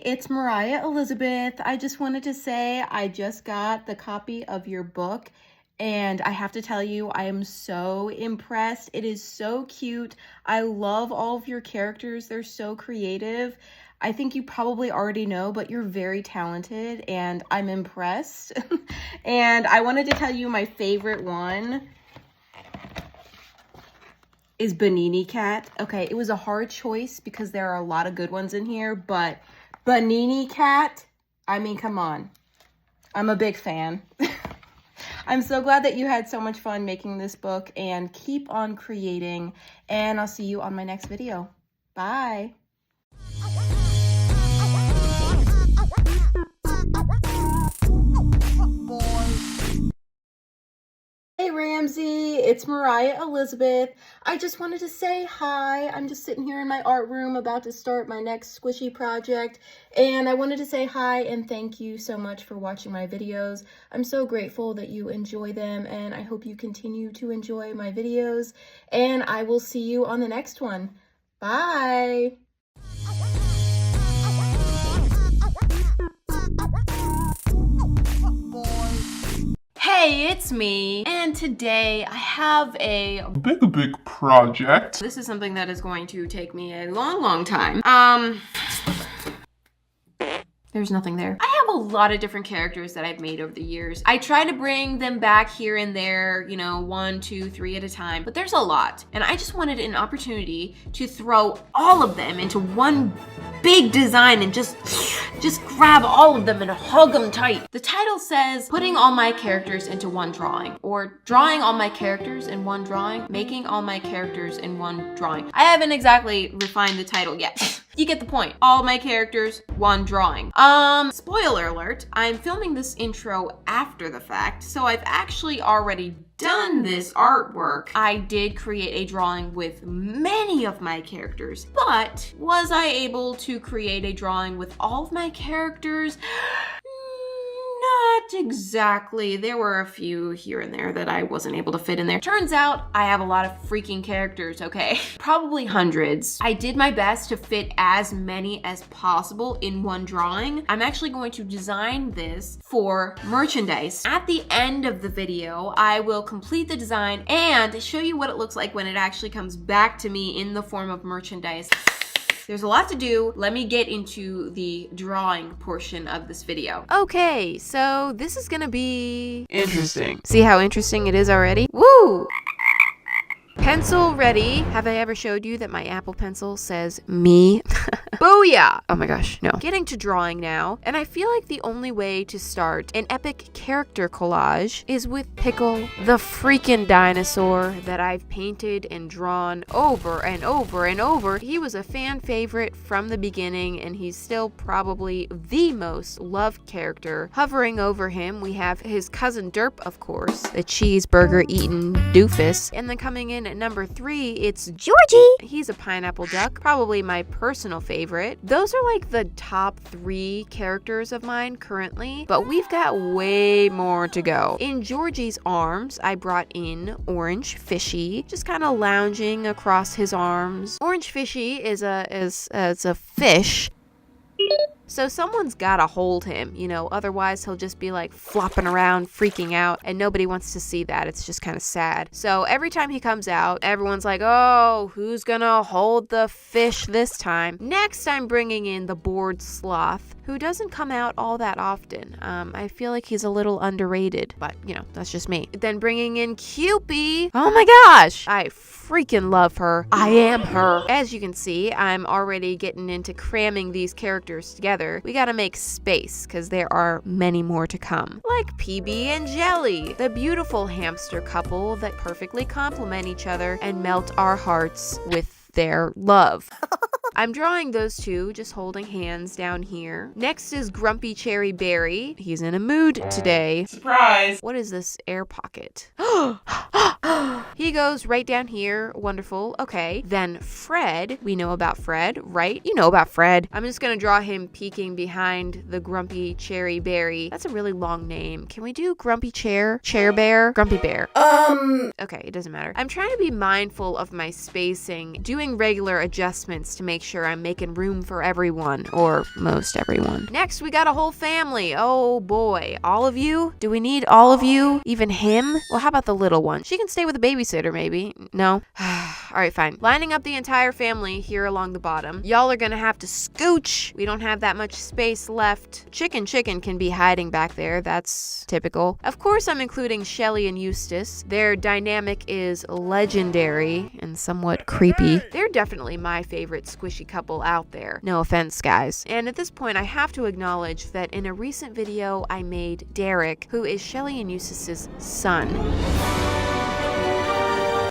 it's Mariah Elizabeth. I just wanted to say I just got the copy of your book and I have to tell you, I am so impressed. It is so cute. I love all of your characters. They're so creative. I think you probably already know, but you're very talented and I'm impressed. And I wanted to tell you my favorite one is Banini Cat. Okay, it was a hard choice because there are a lot of good ones in here, but Banini Cat, I mean, come on. I'm a big fan. I'm so glad that you had so much fun making this book, and keep on creating, and I'll see you on my next video. Bye. Hey Ramsey, it's Mariah Elizabeth. I just wanted to say hi. I'm just sitting here in my art room about to start my next squishy project, and I wanted to say hi and thank you so much for watching my videos. I'm so grateful that you enjoy them, and I hope you continue to enjoy my videos, and I will see you on the next one. Bye. Hey, it's me, and today I have a big project. This is something that is going to take me a long time. There's nothing there. I have a lot of different characters that I've made over the years. I try to bring them back here and there, you know, 1, 2, 3 at a time, but there's a lot. And I just wanted an opportunity to throw all of them into one big design and just grab all of them and hug them tight. The title says, putting all my characters into one drawing, or drawing all my characters in one drawing, making all my characters in one drawing. I haven't exactly refined the title yet. You get the point. All my characters, one drawing. Spoiler alert, I'm filming this intro after the fact, so I've actually already done this artwork. I did create a drawing with many of my characters, but was I able to create a drawing with all of my characters? Not exactly. There were a few here and there that I wasn't able to fit in there. Turns out I have a lot of freaking characters, okay? Probably hundreds. I did my best to fit as many as possible in one drawing. I'm actually going to design this for merchandise. At the end of the video, I will complete the design and show you what it looks like when it actually comes back to me in the form of merchandise. There's a lot to do. Let me get into the drawing portion of this video. Okay, so this is gonna be Interesting. See how interesting it is already? Woo! Pencil ready. Have I ever showed you that my Apple Pencil says me? Booyah! Oh my gosh, no. Getting to drawing now, and I feel like the only way to start an epic character collage is with Pickle, the freaking dinosaur that I've painted and drawn over and over and over. He was a fan favorite from the beginning, and he's still probably the most loved character. Hovering over him, we have his cousin Derp, of course, the cheeseburger-eating doofus, and then coming in at number 3, it's Georgie. He's a pineapple duck, probably my personal favorite. Those are like the top 3 characters of mine currently, but we've got way more to go. In Georgie's arms, I brought in Orange Fishy, just kind of lounging across his arms. Orange Fishy is a fish. So someone's gotta hold him, you know, otherwise he'll just be like flopping around, freaking out, and nobody wants to see that. It's just kind of sad. So every time he comes out, everyone's like, oh, who's gonna hold the fish this time? Next, I'm bringing in the bored sloth, who doesn't come out all that often. I feel like he's a little underrated, but you know, that's just me. Then bringing in Cupie. Oh my gosh, I freaking love her. I am her. As you can see, I'm already getting into cramming these characters together. We gotta make space because there are many more to come. Like PB and Jelly, the beautiful hamster couple that perfectly complement each other and melt our hearts with their love. I'm drawing those two, just holding hands down here. Next is Grumpy Cherry Berry. He's in a mood today. Surprise! What is this air pocket? He goes right down here. Wonderful. Okay. Then Fred. We know about Fred, right? You know about Fred. I'm just gonna draw him peeking behind the grumpy cherry berry. That's a really long name. Can we do grumpy chair? Chair bear? Grumpy bear. Okay, it doesn't matter. I'm trying to be mindful of my spacing, doing regular adjustments to make sure I'm making room for everyone, or most everyone. Next, we got a whole family. Oh boy. All of you? Do we need all of you? Even him? Well, how about the little one? She can stay with a babysitter, maybe. No? Alright, fine. Lining up the entire family here along the bottom. Y'all are gonna have to scooch. We don't have that much space left. Chicken can be hiding back there. That's typical. Of course, I'm including Shelly and Eustace. Their dynamic is legendary and somewhat creepy. They're definitely my favorite squishy couple out there. No offense, guys. And at this point, I have to acknowledge that in a recent video, I made Derek, who is Shelly and Eustace's son.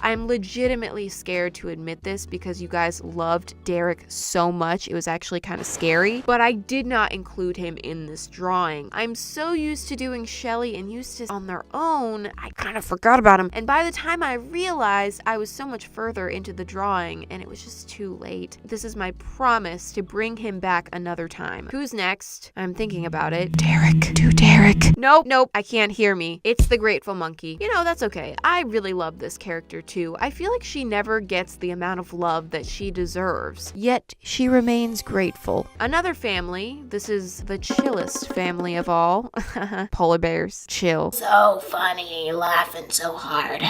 I'm legitimately scared to admit this because you guys loved Derek so much. It was actually kind of scary, but I did not include him in this drawing. I'm so used to doing Shelly and Eustace on their own, I kind of forgot about him. And by the time I realized, I was so much further into the drawing and it was just too late. This is my promise to bring him back another time. Who's next? I'm thinking about it. Derek. Do Derek. Nope. I can't hear me. It's the Grateful Monkey. You know, that's okay. I really love this character too. I feel like she never gets the amount of love that she deserves, yet she remains grateful. Another family, this is the chillest family of all. Polar bears, chill. So funny, laughing so hard.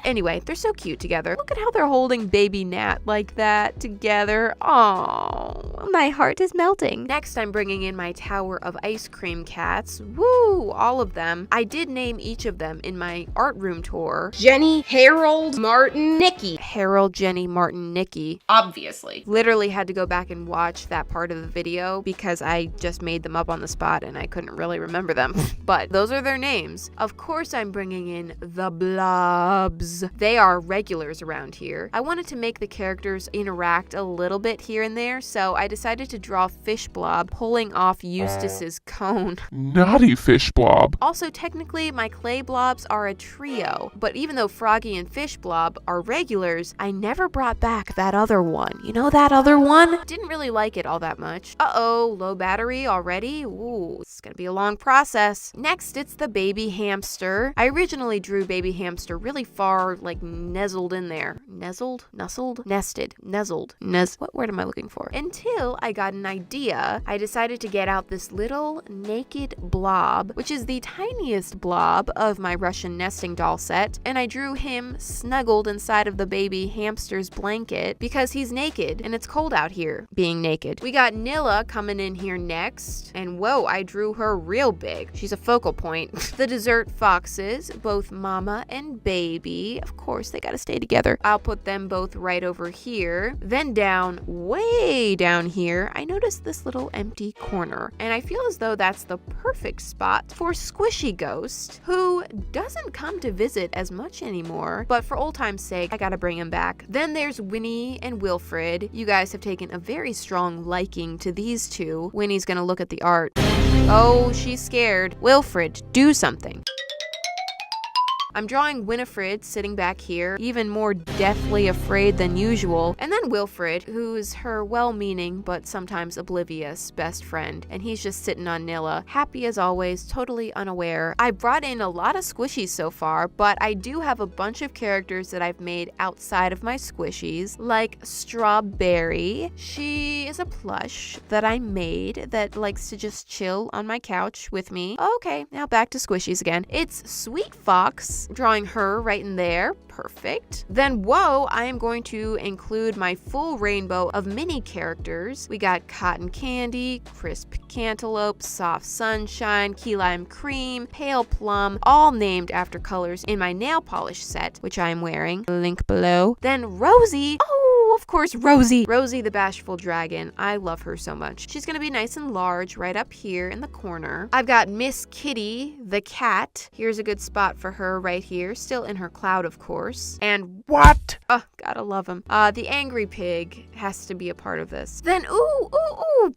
Anyway, they're so cute together. Look at how they're holding baby Nat like that together. Aww, my heart is melting. Next, I'm bringing in my tower of ice cream cats. Woo, all of them. I did name each of them in my art room tour. Jenny, Harold, Martin, Nikki. Harold, Jenny, Martin, Nikki. Obviously. Literally had to go back and watch that part of the video because I just made them up on the spot and I couldn't really remember them. But those are their names. Of course, I'm bringing in the blobs. They are regulars around here. I wanted to make the characters interact a little bit here and there, so I decided to draw Fish Blob pulling off Eustace's cone. Naughty Fish Blob. Also, technically, my clay blobs are a trio, but even though Froggy and Fish Blob are regulars, I never brought back that other one. You know that other one? Didn't really like it all that much. Uh-oh, low battery already? Ooh, it's gonna be a long process. Next, it's the baby hamster. I originally drew baby hamster really far, like nestled in there. Nestled? Nestled? Nested. Nuzzled. What word am I looking for? Until I got an idea. I decided to get out this little naked blob, which is the tiniest blob of my Russian nesting doll set, and I drew him snuggled inside of the baby hamster's blanket because he's naked and it's cold out here being naked. We got Nilla coming in here next, and whoa, I drew her real big. She's a focal point. The dessert foxes, both mama and baby. Of course, they gotta stay together. I'll put them both right over here. Then down, way down here, I noticed this little empty corner, and I feel as though that's the perfect spot for Squishy Ghost, who doesn't come to visit as much anymore, but for old time's sake, I gotta bring him back. Then there's Winnie and Wilfred. You guys have taken a very strong liking to these two. Winnie's gonna look at the art. Oh, she's scared. Wilfred, do something. I'm drawing Winifred sitting back here, even more deathly afraid than usual. And then Wilfred, who's her well-meaning but sometimes oblivious best friend. And he's just sitting on Nilla, happy as always, totally unaware. I brought in a lot of squishies so far, but I do have a bunch of characters that I've made outside of my squishies, like Strawberry. She is a plush that I made that likes to just chill on my couch with me. Okay, now back to squishies again. It's Sweet Fox. Drawing her right in there. Perfect. Then, whoa, I am going to include my full rainbow of mini characters. We got Cotton Candy, Crisp Cantaloupe, Soft Sunshine, Key Lime Cream, Pale Plum, all named after colors in my nail polish set, which I am wearing. Link below. Then Rosie. Oh, of course, Rosie. Rosie the bashful dragon. I love her so much. She's gonna be nice and large right up here in the corner. I've got Miss Kitty the cat. Here's a good spot for her right here, still in her cloud, of course. And What? oh, gotta love him. The angry pig has to be a part of this. Then, ooh,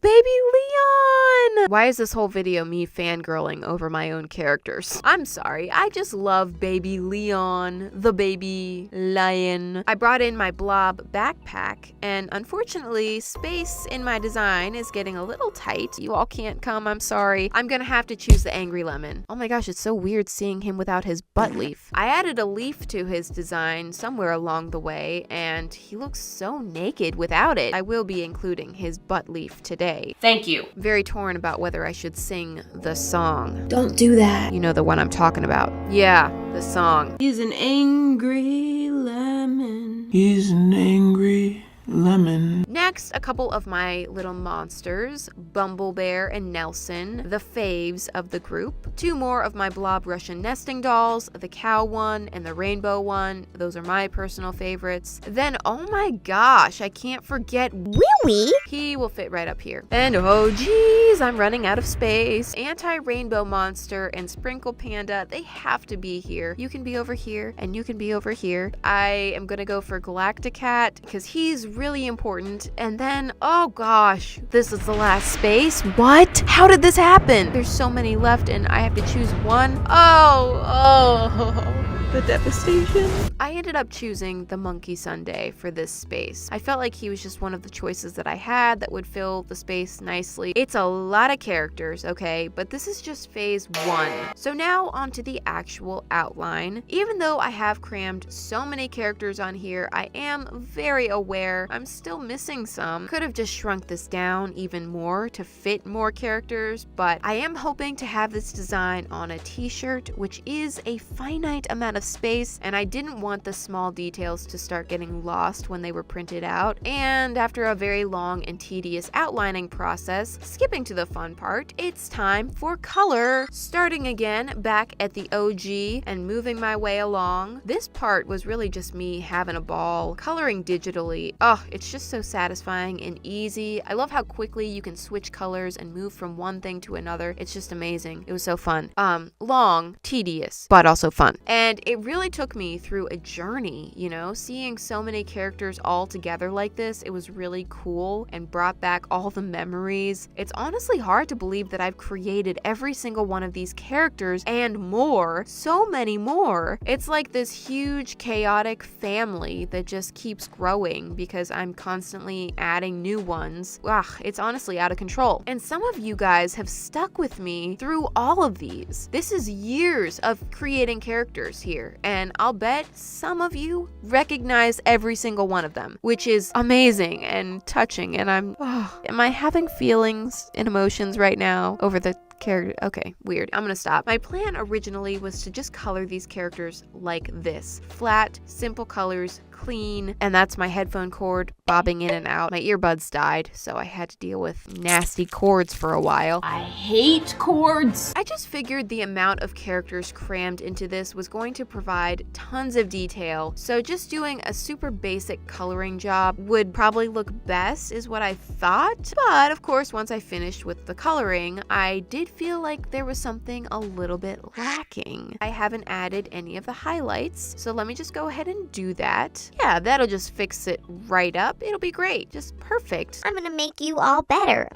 baby Leon! Why is this whole video me fangirling over my own characters? I'm sorry, I just love baby Leon, the baby lion. I brought in my blob backpack, and unfortunately, space in my design is getting a little tight. You all can't come, I'm sorry. I'm gonna have to choose the angry lemon. Oh my gosh, it's so weird seeing him without his butt leaf. I added a leaf to his design somewhere along the way, and he looks so naked without it. I will be including his butt leaf today. Thank you. Very torn about whether I should sing the song. Don't do that. You know the one I'm talking about. Yeah, the song. He's an angry lemon. He's an angry lemon. Next, a couple of my little monsters, Bumble Bear and Nelson, the faves of the group. Two more of my blob Russian nesting dolls, the cow one and the rainbow one. Those are my personal favorites. Then, oh my gosh, I can't forget Willie? He will fit right up here. And oh geez, I'm running out of space. Anti-rainbow monster and sprinkle panda, they have to be here. You can be over here and you can be over here. I am gonna go for Galacticat because he's really important. And then, oh gosh, this is the last space. What? How did this happen? There's so many left and I have to choose one. Oh. The devastation. I ended up choosing the Monkey Sundae for this space. I felt like he was just one of the choices that I had that would fill the space nicely. It's a lot of characters, okay, but this is just phase 1. So now onto the actual outline. Even though I have crammed so many characters on here, I am very aware I'm still missing some. Could have just shrunk this down even more to fit more characters, but I am hoping to have this design on a t-shirt, which is a finite amount of space, and I didn't want the small details to start getting lost when they were printed out. And after a very long and tedious outlining process, skipping to the fun part, it's time for color. Starting again back at the OG and moving my way along. This part was really just me having a ball, coloring digitally. Oh, it's just so satisfying and easy. I love how quickly you can switch colors and move from one thing to another. It's just amazing. It was so fun. Long, tedious, but also fun. And it really took me through a journey, you know, seeing so many characters all together like this. It was really cool and brought back all the memories. It's honestly hard to believe that I've created every single one of these characters and more, so many more. It's like this huge chaotic family that just keeps growing because I'm constantly adding new ones. Ugh, it's honestly out of control. And some of you guys have stuck with me through all of these. This is years of creating characters here. And I'll bet some of you recognize every single one of them, which is amazing and touching. And am I having feelings and emotions right now over the character? Okay, weird. I'm gonna stop. My plan originally was to just color these characters like this. Flat, simple colors, clean, and that's my headphone cord bobbing in and out. My earbuds died, so I had to deal with nasty cords for a while. I hate cords. I just figured the amount of characters crammed into this was going to provide tons of detail, so just doing a super basic coloring job would probably look best is what I thought. But of course, once I finished with the coloring, I did feel like there was something a little bit lacking. I haven't added any of the highlights, so let me just go ahead and do that. Yeah, that'll just fix it right up. It'll be great. Just perfect. I'm gonna make you all better.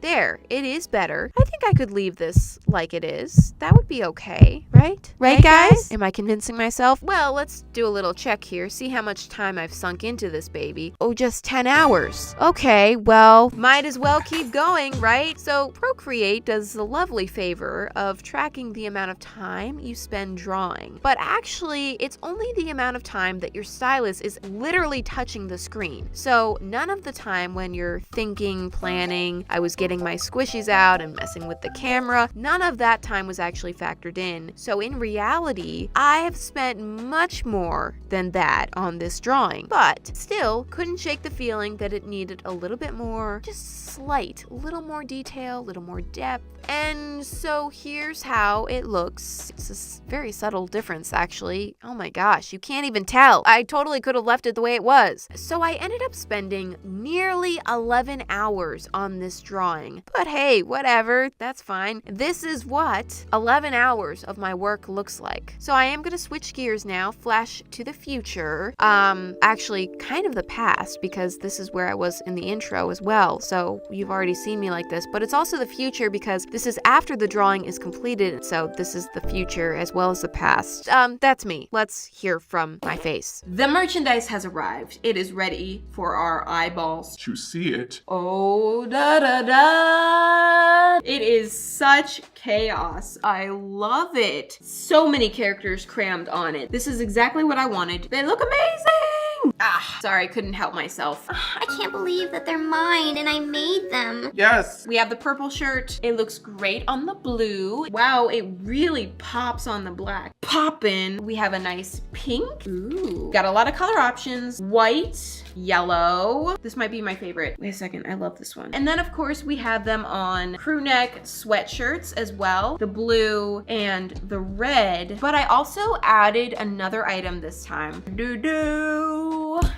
There. It is better. I think I could leave this like it is. That would be okay, right? Right, guys? Am I convincing myself? Well, let's do a little check here. See how much time I've sunk into this baby. Oh, just 10 hours. Okay, well, might as well keep going, right? So Procreate does the lovely favor of tracking the amount of time you spend drawing. But actually, it's only the amount of time that your stylist is literally touching the screen. So none of the time when you're thinking, planning, I was getting my squishies out and messing with the camera, none of that time was actually factored in. So in reality, I have spent much more than that on this drawing, but still couldn't shake the feeling that it needed a little bit more, just slight, a little more detail, a little more depth, And so here's how it looks. It's a very subtle difference, actually. Oh my gosh, you can't even tell. I totally could have left it the way it was. So I ended up spending nearly 11 hours on this drawing. But hey, whatever, that's fine. This is what 11 hours of my work looks like. So I am gonna switch gears now, flash to the future. Actually, kind of the past, because this is where I was in the intro as well. So you've already seen me like this, but it's also the future because this is after the drawing is completed. So this is the future as well as the past. That's me. Let's hear from my face. The merchandise has arrived. It is ready for our eyeballs To see it. Oh, da da da! It is such chaos. I love it. So many characters crammed on it. This is exactly what I wanted. They look amazing! Sorry, couldn't help myself. I can't believe that they're mine and I made them. Yes. We have the purple shirt. It looks great on the blue. Wow, it really pops on the black. Poppin'. We have a nice pink. Ooh. Got a lot of color options. White, yellow. This might be my favorite. Wait a second, I love this one. And then of course we have them on crew neck sweatshirts as well. The blue and the red. But I also added another item this time.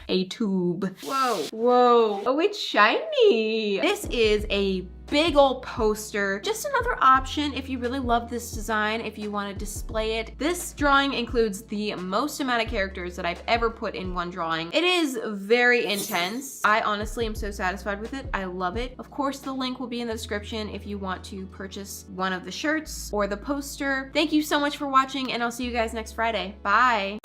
A tube. Whoa. Whoa. Oh, it's shiny. This is a big old poster. Just another option if you really love this design, if you want to display it. This drawing includes the most amount of characters that I've ever put in one drawing. It is very intense. I honestly am so satisfied with it. I love it. Of course, the link will be in the description if you want to purchase one of the shirts or the poster. Thank you so much for watching, and I'll see you guys next Friday. Bye.